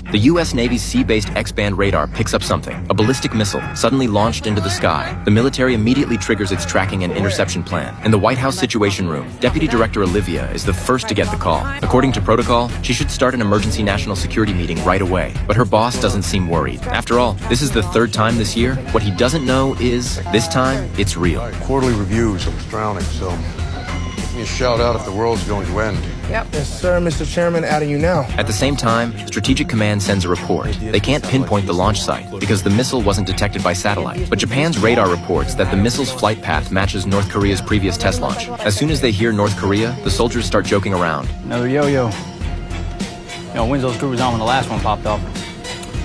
The U.S. Navy's sea-based X-band radar picks up something, a ballistic missile, suddenly launched into the sky. The military immediately triggers its tracking and interception plan. In the White House Situation Room, Deputy Director Olivia is the first to get the call. According to protocol, she should start an emergency national security meeting right away. But her boss doesn't seem worried. After all, this is the third time this year. What he doesn't know is, this time, it's real. Quarterly reviews, I was drowning, so give me a shout out if the world's going to end. Yep. Yes, sir, Mr. Chairman, adding you now. At the same time, Strategic Command sends a report. They can't pinpoint the launch site because the missile wasn't detected by satellite. But Japan's radar reports that the missile's flight path matches North Korea's previous test launch. As soon as they hear North Korea, the soldiers start joking around. Another yo-yo. Winslow screw was on when the last one popped off.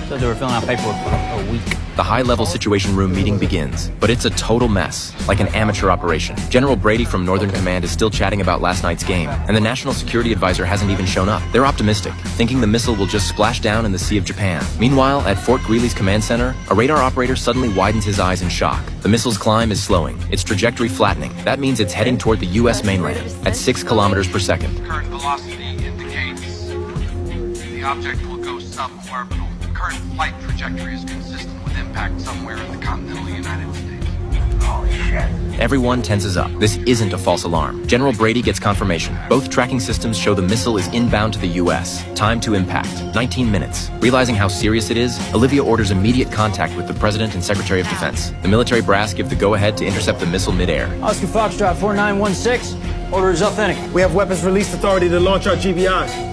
Said they were filling out paperwork for a week. The high-level Situation Room meeting begins, but it's a total mess, like an amateur operation. General Brady from Northern Command is still chatting about last night's game, and the National Security Advisor hasn't even shown up. They're optimistic, thinking the missile will just splash down in the Sea of Japan. Meanwhile, at Fort Greely's command center, a radar operator suddenly widens his eyes in shock. The missile's climb is slowing, its trajectory flattening. That means it's heading toward the U.S. mainland at 6 kilometers per second. Current velocity indicates the object will go suborbital. Current flight trajectory is consistent with impact somewhere in the continental United States. Holy shit. Everyone tenses up. This isn't a false alarm. General Brady gets confirmation. Both tracking systems show the missile is inbound to the U.S. Time to impact. 19 minutes. Realizing how serious it is, Olivia orders immediate contact with the President and Secretary of Defense. The military brass give the go-ahead to intercept the missile midair. Oscar Foxtrot 4916. Order is authentic. We have weapons release authority to launch our GBIs.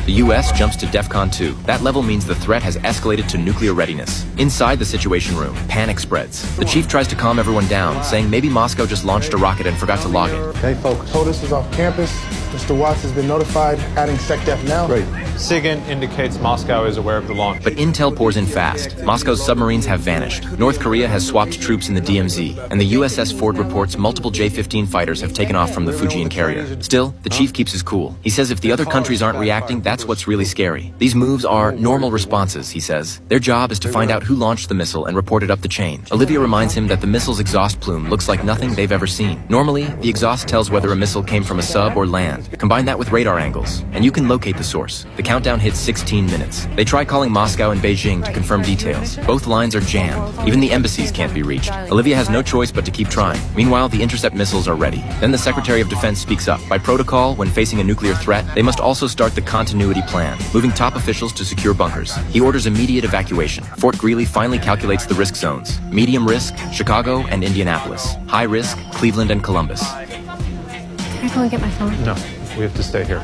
The U.S. jumps to DEFCON 2. That level means the threat has escalated to nuclear readiness. Inside the Situation Room, panic spreads. The chief tries to calm everyone down, saying maybe Moscow just launched a rocket and forgot to log it. Okay, folks. POTUS is off campus. Mr. Watts has been notified. Adding SecDef now. Great. SIGINT indicates Moscow is aware of the launch. But intel pours in fast. Moscow's submarines have vanished. North Korea has swapped troops in the DMZ, and the USS Ford reports multiple J-15 fighters have taken off from the Fujian carrier. Still, the chief keeps his cool. He says if the other countries aren't reacting, that's what's really scary. These moves are normal responses, he says. Their job is to find out who launched the missile and report it up the chain. Olivia reminds him that the missile's exhaust plume looks like nothing they've ever seen. Normally, the exhaust tells whether a missile came from a sub or land. Combine that with radar angles, and you can locate the source. The countdown hits 16 minutes. They try calling Moscow and Beijing to confirm details. Both lines are jammed. Even the embassies can't be reached. Olivia has no choice but to keep trying. Meanwhile, the intercept missiles are ready. Then the Secretary of Defense speaks up. By protocol, when facing a nuclear threat, they must also start the continuity plan, moving top officials to secure bunkers. He orders immediate evacuation. Fort Greely finally calculates the risk zones. Medium risk, Chicago and Indianapolis. High risk, Cleveland and Columbus. Can I go and get my phone? No, we have to stay here.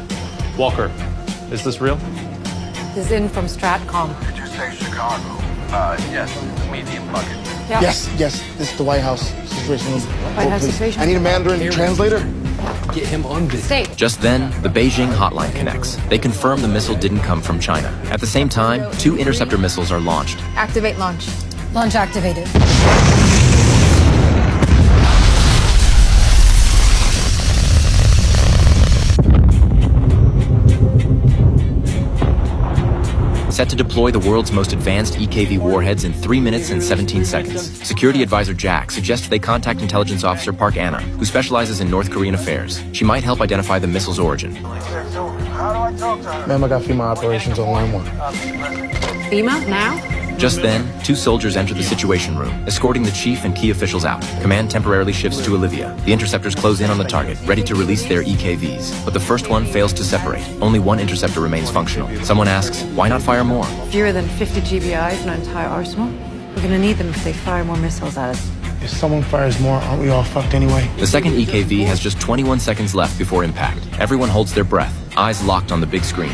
Walker, is this real? This is in from Stratcom. Did you say Chicago? Yes, medium bucket. Yeah. Yes, this is the White House Situation Room. White House Please. Situation. I need a Mandarin translator. Get him on this. Stay. Just then, the Beijing hotline connects. They confirm the missile didn't come from China. At the same time, 2 interceptor missiles are launched. Activate launch. Launch activated. Set to deploy the world's most advanced EKV warheads in 3 minutes and 17 seconds. Security Advisor Jack suggests they contact Intelligence Officer Park Anna, who specializes in North Korean affairs. She might help identify the missile's origin. So, how do I talk to her? Ma'am, I got FEMA operations on line 1. FEMA now? Just then, 2 soldiers enter the Situation Room, escorting the chief and key officials out. Command temporarily shifts to Olivia. The interceptors close in on the target, ready to release their EKVs. But the first one fails to separate. Only 1 interceptor remains functional. Someone asks, why not fire more? Fewer than 50 GBIs in an entire arsenal? We're gonna need them if they fire more missiles at us. If someone fires more, aren't we all fucked anyway? The second EKV has just 21 seconds left before impact. Everyone holds their breath, eyes locked on the big screen.